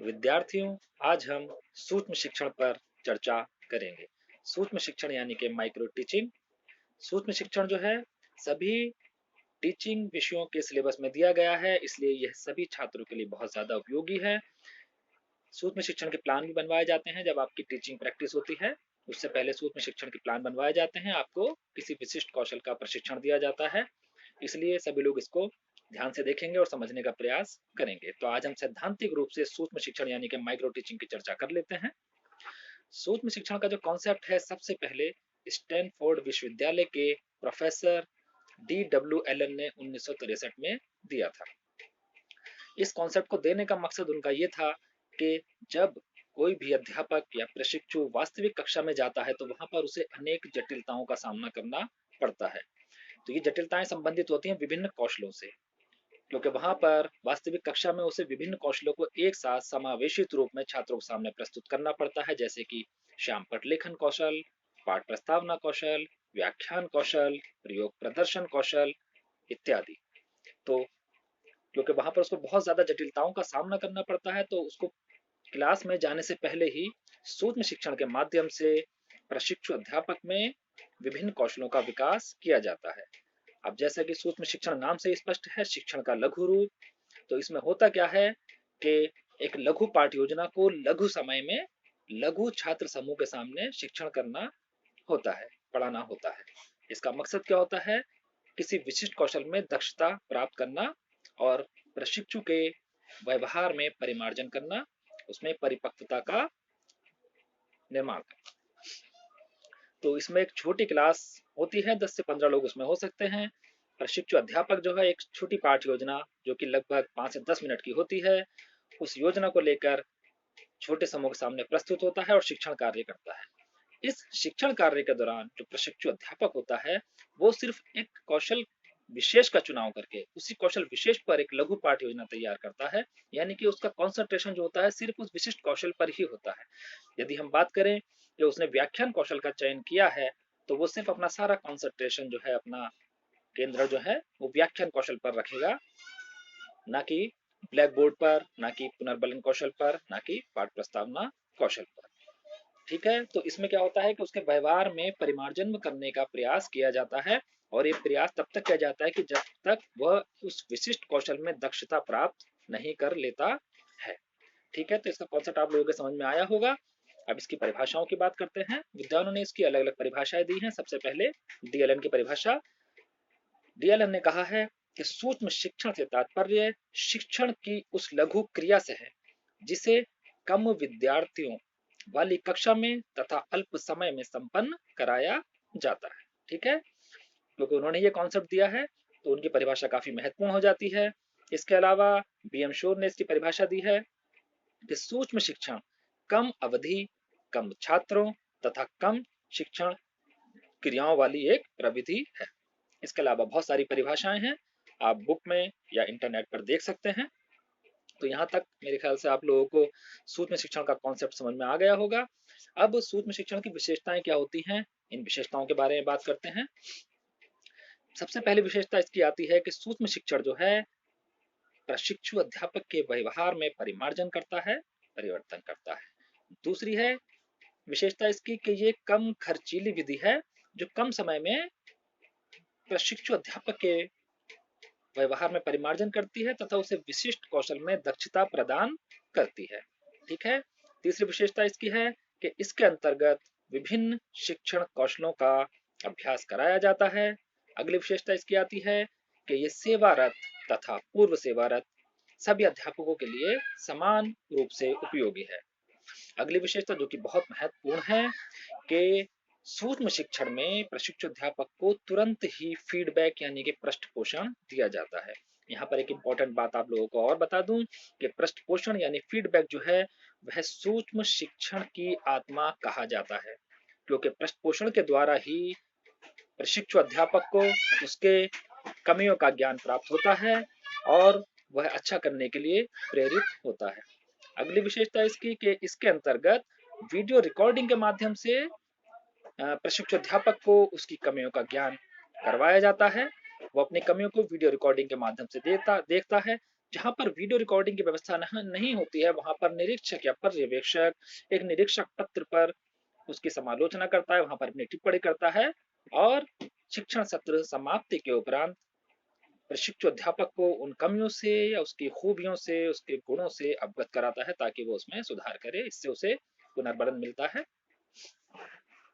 विद्यार्थियों, आज हम सूक्ष्म शिक्षण पर चर्चा करेंगे। सूक्ष्म शिक्षण यानी कि माइक्रो टीचिंग। सूक्ष्म शिक्षण जो है सभी टीचिंग विषयों के सिलेबस में दिया गया है, इसलिए यह सभी छात्रों के लिए बहुत ज्यादा उपयोगी है। सूक्ष्म शिक्षण के प्लान भी बनवाए जाते हैं जब आपकी टीचिंग प्रैक्टिस होती है। उससे पहले सूक्ष्म शिक्षण के प्लान बनवाए जाते हैं, आपको किसी विशिष्ट कौशल का प्रशिक्षण दिया जाता है, इसलिए सभी लोग इसको ध्यान से देखेंगे और समझने का प्रयास करेंगे। तो आज हम सैद्धांतिक रूप से सूक्ष्म शिक्षण यानी कि माइक्रो टीचिंग की चर्चा कर लेते हैं। सूक्ष्म शिक्षण का जो कॉन्सेप्ट है, सबसे पहले स्टैनफोर्ड विश्वविद्यालय के प्रोफेसर DW एलन ने 1963 में दिया था। इस कॉन्सेप्ट को देने का मकसद उनका ये था कि जब कोई भी अध्यापक या प्रशिक्षु वास्तविक कक्षा में जाता है तो वहां पर उसे अनेक जटिलताओं का सामना करना पड़ता है। तो ये जटिलताएं संबंधित होती हैं विभिन्न कौशलों से, क्योंकि वहां पर वास्तविक कक्षा में उसे विभिन्न कौशलों को एक साथ समावेशित रूप में छात्रों के सामने प्रस्तुत करना पड़ता है, जैसे कि श्यामपट्ट लेखन कौशल, पाठ प्रस्तावना कौशल, व्याख्यान कौशल, प्रयोग प्रदर्शन कौशल इत्यादि। तो क्योंकि वहां पर उसको बहुत ज्यादा जटिलताओं का सामना करना पड़ता है, तो उसको क्लास में जाने से पहले ही सूक्ष्म शिक्षण के माध्यम से प्रशिक्षु अध्यापक में विभिन्न कौशलों का विकास किया जाता है। अब जैसा कि सूक्ष्म शिक्षण नाम से स्पष्ट है, शिक्षण का लघु रूप। तो इसमें होता क्या है कि एक लघु पाठ योजना को लघु समय में लघु छात्र समूह के सामने शिक्षण करना होता है, पढ़ाना होता है। इसका मकसद क्या होता है? किसी विशिष्ट कौशल में दक्षता प्राप्त करना और प्रशिक्षु के व्यवहार में परिमार्जन करना, उसमें परिपक्वता का निर्माण करना। तो इसमें एक छोटी क्लास होती है, 10 से 15 लोग उसमें हो सकते हैं। प्रशिक्षु अध्यापक जो है एक छोटी पाठ योजना जो कि लगभग 5 से 10 मिनट की होती है, उस योजना को लेकर छोटे समूह के सामने प्रस्तुत होता है और शिक्षण कार्य करता है। इस शिक्षण कार्य के दौरान जो प्रशिक्षु अध्यापक होता है, वो सिर्फ एक कौशल विशेष का चुनाव करके उसी कौशल विशेष पर एक लघु पाठ योजना तैयार करता है, यानी कि उसका कंसंट्रेशन जो होता है सिर्फ उस विशिष्ट कौशल पर ही होता है। यदि हम बात करें कि उसने व्याख्यान कौशल का चयन किया है, तो वो सिर्फ अपना सारा कंसंट्रेशन जो है, अपना केंद्र जो है, वो व्याख्यान कौशल पर रखेगा, ना कि ब्लैक बोर्ड पर, ना कि पुनर्बलन कौशल पर, ना कि पाठ प्रस्तावना कौशल पर। ठीक है, तो इसमें क्या होता है कि उसके व्यवहार में परिमार्जन करने का प्रयास किया जाता है, और ये प्रयास तब तक किया जाता है कि जब तक वह उस विशिष्ट कौशल में दक्षता प्राप्त नहीं कर लेता है। ठीक है, तो इसका कॉन्सेप्ट आप लोगों के समझ में आया होगा। अब इसकी परिभाषाओं की बात करते हैं। विद्वानों ने इसकी अलग अलग परिभाषाएं दी हैं। सबसे पहले DLN की परिभाषा। DLN ने कहा है कि सूक्ष्म शिक्षण से तात्पर्य शिक्षण की उस लघु क्रिया से है जिसे कम विद्यार्थियों वाली कक्षा में तथा अल्प समय में संपन्न कराया जाता है। ठीक है, क्योंकि उन्होंने ये कॉन्सेप्ट दिया है तो उनकी परिभाषा काफी महत्वपूर्ण हो जाती है। इसके अलावा BM शोर ने इसकी परिभाषा दी है कि सूक्ष्म शिक्षण कम अवधि, कम छात्रों तथा कम शिक्षण क्रियाओं वाली एक प्रविधि है। इसके अलावा बहुत सारी परिभाषाएं हैं, आप बुक में या इंटरनेट पर देख सकते हैं। तो यहाँ तक मेरे ख्याल से आप लोगों को सूक्ष्म शिक्षण का कॉन्सेप्ट समझ में आ गया होगा। अब सूक्ष्म शिक्षण की विशेषताएं क्या होती हैं, इन विशेषताओं के बारे में बात करते हैं। सबसे पहली विशेषता इसकी आती है कि सूक्ष्म शिक्षण जो है प्रशिक्षु अध्यापक के व्यवहार में परिमार्जन करता है, परिवर्तन करता है। दूसरी है विशेषता इसकी कि ये कम खर्चीली विधि है जो कम समय में प्रशिक्षु अध्यापक के व्यवहार में परिमार्जन करती है तथा उसे विशिष्ट कौशल में दक्षता प्रदान करती है। ठीक है, तीसरी विशेषता इसकी है कि इसके अंतर्गत विभिन्न शिक्षण कौशलों का अभ्यास कराया जाता है। अगली विशेषता इसकी आती है कि ये सेवारत तथा पूर्व सेवारत सभी अध्यापकों के लिए समान रूप से उपयोगी है। अगली विशेषता जो कि बहुत महत्वपूर्ण है कि सूक्ष्म शिक्षण में प्रशिक्षु अध्यापक को तुरंत ही फीडबैक यानी कि पृष्ठ पोषण दिया जाता है। यहाँ पर एक इंपॉर्टेंट बात आप लोगों को और बता दूं कि पृष्ठ पोषण यानी फीडबैक जो है वह सूक्ष्म शिक्षण की आत्मा कहा जाता है, क्योंकि पृष्ठ पोषण के द्वारा ही प्रशिक्षु अध्यापक को उसके कमियों का ज्ञान प्राप्त होता है और वह अच्छा करने के लिए प्रेरित होता है। अगली विशेषता इसकी कि इसके अंतर्गत वीडियो रिकॉर्डिंग के माध्यम से प्रशिक्षु अध्यापक को उसकी कमियों का ज्ञान करवाया जाता है। वो अपनी कमियों को वीडियो रिकॉर्डिंग के माध्यम से देखता है जहाँ पर वीडियो रिकॉर्डिंग की व्यवस्था नहीं होती है, वहाँ पर निरीक्षक या पर्यवेक्षक एक निरीक्षक पत्र पर उसकी समालोचना करता है, वहाँ पर अपनी टिप्पणी करता है और शिक्षण सत्र समाप्ति के उपरांत प्रशिक्षु अध्यापक को उन कमियों से या उसकी खूबियों से, उसके गुणों से अवगत कराता है ताकि वो उसमें सुधार करे। इससे उसे पुनर्बलन मिलता है।